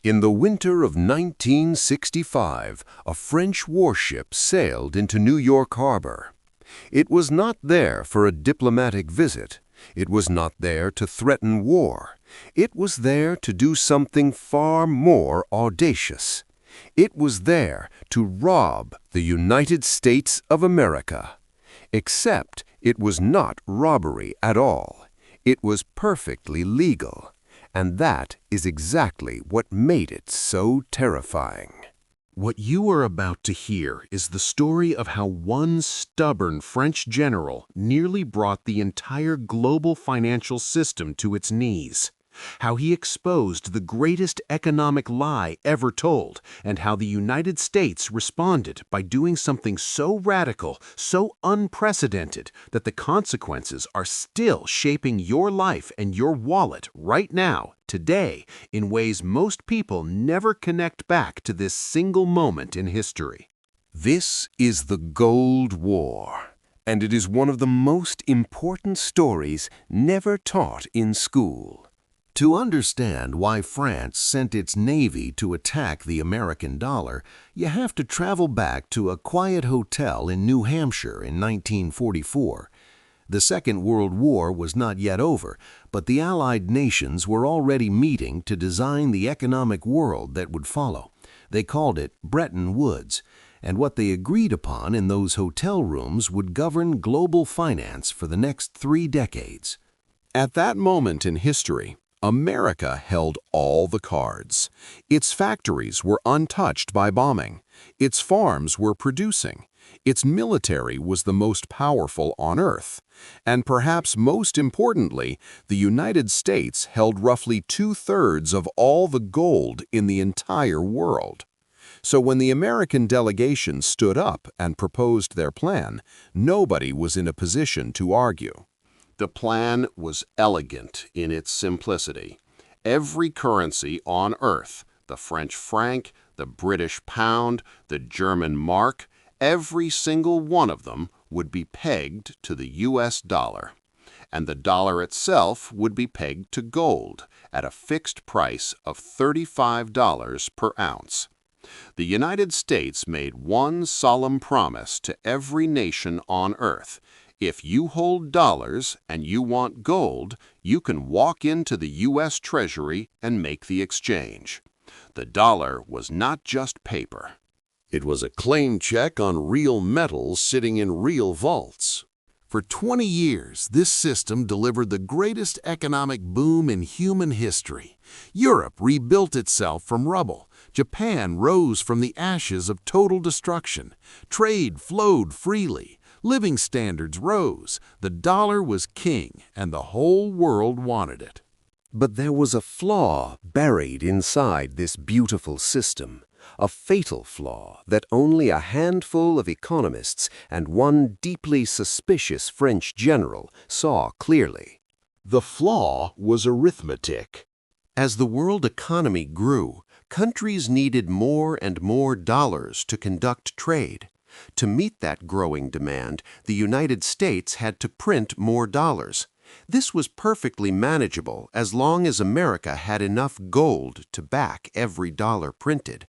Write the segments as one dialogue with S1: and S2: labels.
S1: In the winter of 1965, a French warship sailed into New York Harbor. It was not there for a diplomatic visit. It was not there to threaten war. It was there to do something far more audacious. It was there to rob the United States of America. Except it was not robbery at all. It was perfectly legal. And that is exactly what made it so terrifying.
S2: What you are about to hear is the story of how one stubborn French general nearly brought the entire global financial system to its knees. How he exposed the greatest economic lie ever told, and how the United States responded by doing something so radical, so unprecedented, that the consequences are still shaping your life and your wallet right now, today, in ways most people never connect back to this single moment in history.
S1: This is the Gold War, and it is one of the most important stories never taught in school. To understand why France sent its navy to attack the American dollar, you have to travel back to a quiet hotel in New Hampshire in 1944. The Second World War was not yet over, but the Allied nations were already meeting to design the economic world that would follow. They called it Bretton Woods, and what they agreed upon in those hotel rooms would govern global finance for the next 3 decades.
S2: At that moment in history, America held all the cards. Its factories were untouched by bombing. Its farms were producing. Its military was the most powerful on Earth. And perhaps most importantly, the United States held roughly 2/3 of all the gold in the entire world. So when the American delegation stood up and proposed their plan, nobody was in a position to argue. The plan was elegant in its simplicity. Every currency on Earth, the French franc, the British pound, the German mark, every single one of them would be pegged to the US dollar. And the dollar itself would be pegged to gold at a fixed price of $35 per ounce. The United States made one solemn promise to every nation on Earth. If you hold dollars and you want gold, you can walk into the U.S. Treasury and make the exchange. The dollar was not just paper. It was a claim check on real metals sitting in real vaults. For 20 years, this system delivered the greatest economic boom in human history. Europe rebuilt itself from rubble. Japan rose from the ashes of total destruction. Trade flowed freely. Living standards rose, the dollar was king, and the whole world wanted it.
S1: But there was a flaw buried inside this beautiful system, a fatal flaw that only a handful of economists and one deeply suspicious French general saw clearly.
S2: The flaw was arithmetic.
S1: As the world economy grew, countries needed more and more dollars to conduct trade. To meet that growing demand, the United States had to print more dollars. This was perfectly manageable as long as America had enough gold to back every dollar printed.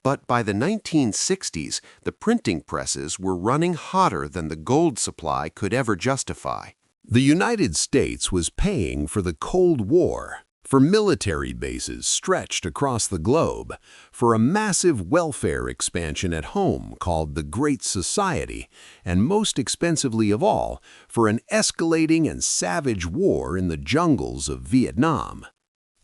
S1: But by the 1960s, the printing presses were running hotter than the gold supply could ever justify.
S2: The United States was paying for the Cold War, for military bases stretched across the globe, for a massive welfare expansion at home called the Great Society, and most expensively of all, for an escalating and savage war in the jungles of Vietnam.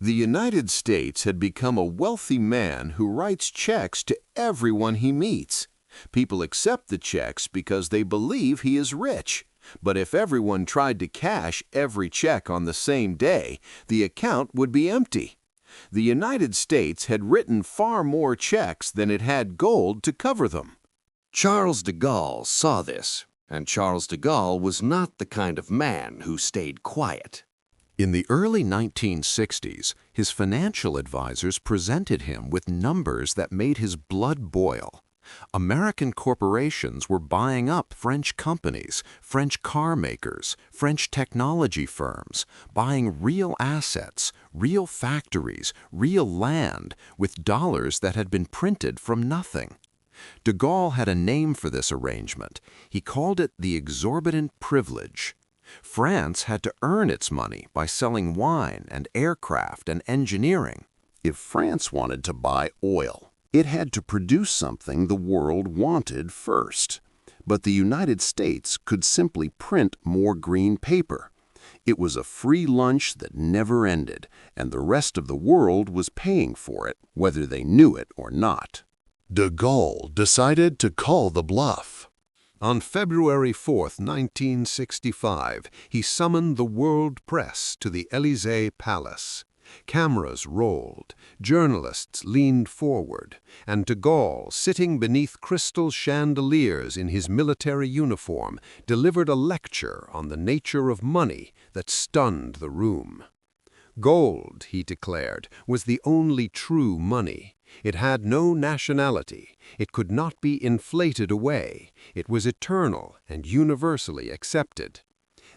S2: The United States had become a wealthy man who writes checks to everyone he meets. People accept the checks because they believe he is rich. But if everyone tried to cash every check on the same day, the account would be empty. The United States had written far more checks than it had gold to cover them.
S1: Charles de Gaulle saw this, and Charles de Gaulle was not the kind of man who stayed quiet.
S2: In the early 1960s, his financial advisors presented him with numbers that made his blood boil. American corporations were buying up French companies, French car makers, French technology firms, buying real assets, real factories, real land, with dollars that had been printed from nothing. De Gaulle had a name for this arrangement. He called it the exorbitant privilege. France had to earn its money by selling wine and aircraft and engineering. If France wanted to buy oil, it had to produce something the world wanted first. But the United States could simply print more green paper. It was a free lunch that never ended, and the rest of the world was paying for it, whether they knew it or not.
S3: De Gaulle decided to call the bluff. On February 4, 1965, he summoned the world press to the Élysée Palace. Cameras rolled, journalists leaned forward, and de Gaulle, sitting beneath crystal chandeliers in his military uniform, delivered a lecture on the nature of money that stunned the room. Gold, he declared, was the only true money. It had no nationality. It could not be inflated away. It was eternal and universally accepted.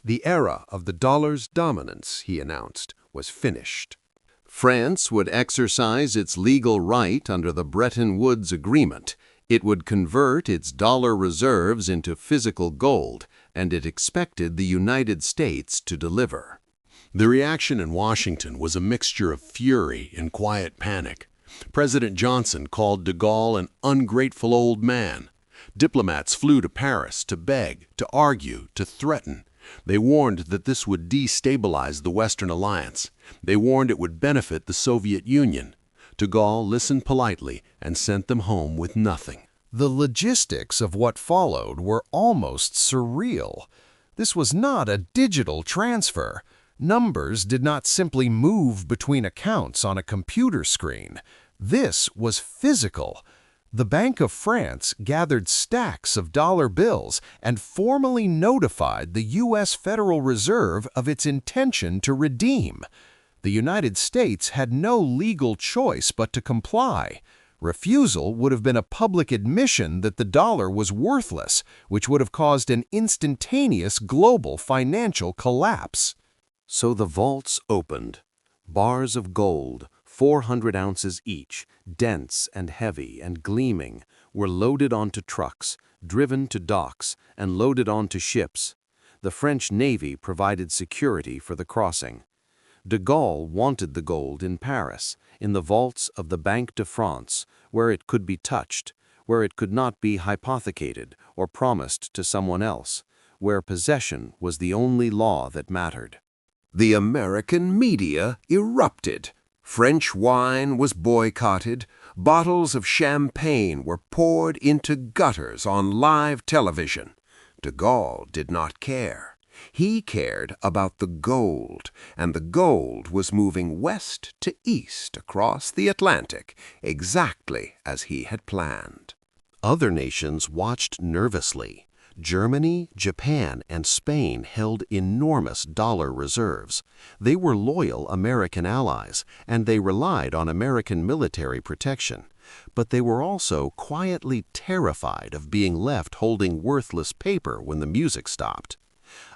S3: The era of the dollar's dominance, he announced, was finished.
S2: France would exercise its legal right under the Bretton Woods Agreement. It would convert its dollar reserves into physical gold, and it expected the United States to deliver.
S3: The reaction in Washington was a mixture of fury and quiet panic. President Johnson called de Gaulle an ungrateful old man. Diplomats flew to Paris to beg, to argue, to threaten. They warned that this would destabilize the Western alliance. They warned it would benefit the Soviet Union. De Gaulle listened politely and sent them home with nothing.
S4: The logistics of what followed were almost surreal. This was not a digital transfer. Numbers did not simply move between accounts on a computer screen. This was physical. The Bank of France gathered stacks of dollar bills and formally notified the U.S. Federal Reserve of its intention to redeem. The United States had no legal choice but to comply. Refusal would have been a public admission that the dollar was worthless, which would have caused an instantaneous global financial collapse.
S2: So the vaults opened. Bars of gold, 400 ounces each, dense and heavy and gleaming, were loaded onto trucks, driven to docks, and loaded onto ships. The French Navy provided security for the crossing. De Gaulle wanted the gold in Paris, in the vaults of the Banque de France, where it could be touched, where it could not be hypothecated or promised to someone else, where possession was the only law that mattered.
S1: The American media erupted. French wine was boycotted. Bottles of champagne were poured into gutters on live television. De Gaulle did not care. He cared about the gold, and the gold was moving west to east across the Atlantic, exactly as he had planned.
S2: Other nations watched nervously. Germany, Japan, and Spain held enormous dollar reserves. They were loyal American allies, and they relied on American military protection. But they were also quietly terrified of being left holding worthless paper when the music stopped.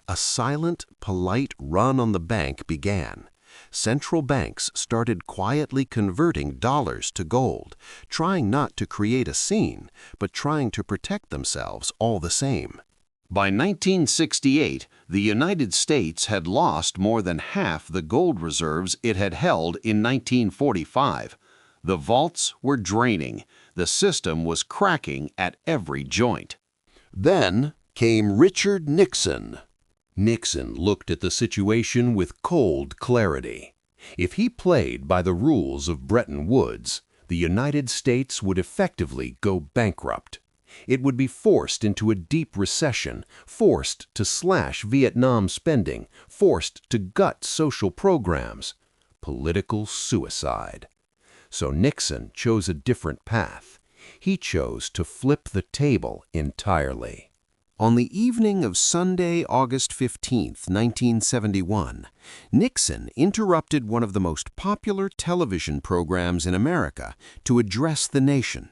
S2: A silent, polite run on the bank began. Central banks started quietly converting dollars to gold, trying not to create a scene, but trying to protect themselves all the same. By 1968, the United States had lost more than half the gold reserves it had held in 1945. The vaults were draining. The system was cracking at every joint.
S3: Then came Richard Nixon. Nixon looked at the situation with cold clarity. If he played by the rules of Bretton Woods, the United States would effectively go bankrupt. It would be forced into a deep recession, forced to slash Vietnam spending, forced to gut social programs. Political suicide. So Nixon chose a different path. He chose to flip the table entirely.
S1: On the evening of Sunday, August 15, 1971, Nixon interrupted one of the most popular television programs in America to address the nation.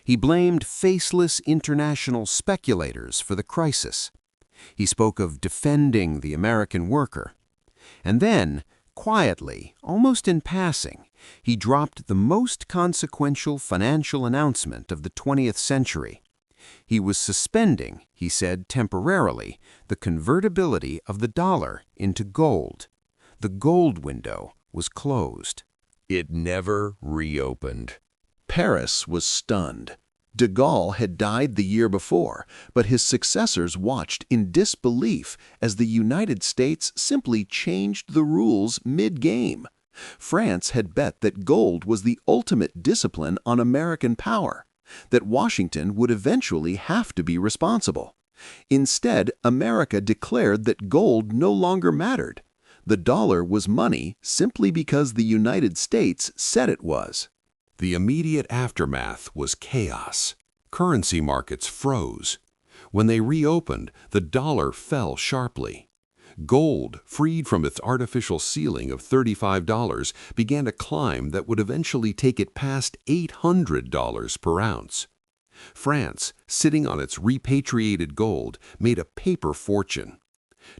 S1: He blamed faceless international speculators for the crisis. He spoke of defending the American worker. And then, quietly, almost in passing, he dropped the most consequential financial announcement of the 20th century. He was suspending, he said temporarily, the convertibility of the dollar into gold. The gold window was closed.
S2: It never reopened. Paris was stunned. De Gaulle had died the year before, but his successors watched in disbelief as the United States simply changed the rules mid-game. France had bet that gold was the ultimate discipline on American power, that Washington would eventually have to be responsible. Instead, America declared that gold no longer mattered. The dollar was money simply because the United States said it was.
S3: The immediate aftermath was chaos. Currency markets froze. When they reopened, the dollar fell sharply. Gold, freed from its artificial ceiling of $35, began a climb that would eventually take it past $800 per ounce. France, sitting on its repatriated gold, made a paper fortune.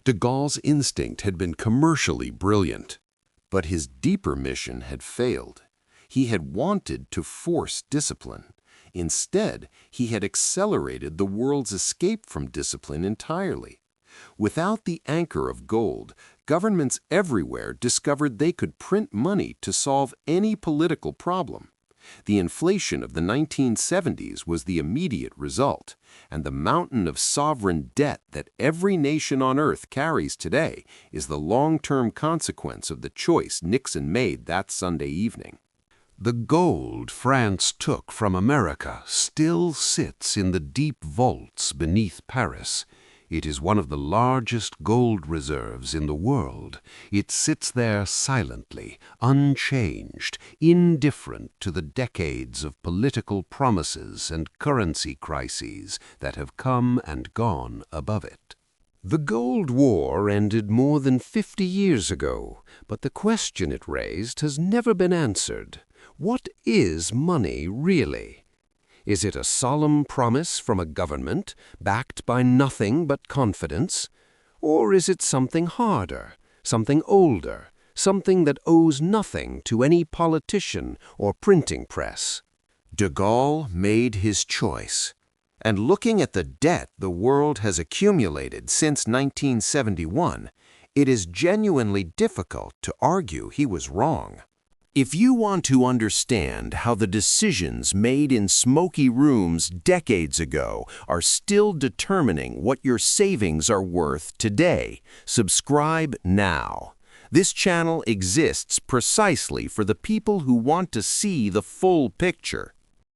S3: De Gaulle's instinct had been commercially brilliant.
S1: But his deeper mission had failed. He had wanted to force discipline. Instead, he had accelerated the world's escape from discipline entirely. Without the anchor of gold, governments everywhere discovered they could print money to solve any political problem. The inflation of the 1970s was the immediate result, and the mountain of sovereign debt that every nation on earth carries today is the long-term consequence of the choice Nixon made that Sunday evening.
S3: The gold France took from America still sits in the deep vaults beneath Paris. It is one of the largest gold reserves in the world. It sits there silently, unchanged, indifferent to the decades of political promises and currency crises that have come and gone above it.
S1: The Gold War ended more than 50 years ago, but the question it raised has never been answered. What is money really? Is it a solemn promise from a government, backed by nothing but confidence? Or is it something harder, something older, something that owes nothing to any politician or printing press? De Gaulle made his choice. And looking at the debt the world has accumulated since 1971, it is genuinely difficult to argue he was wrong. If you want to understand how the decisions made in smoky rooms decades ago are still determining what your savings are worth today, subscribe now. This channel exists precisely for the people who want to see the full picture.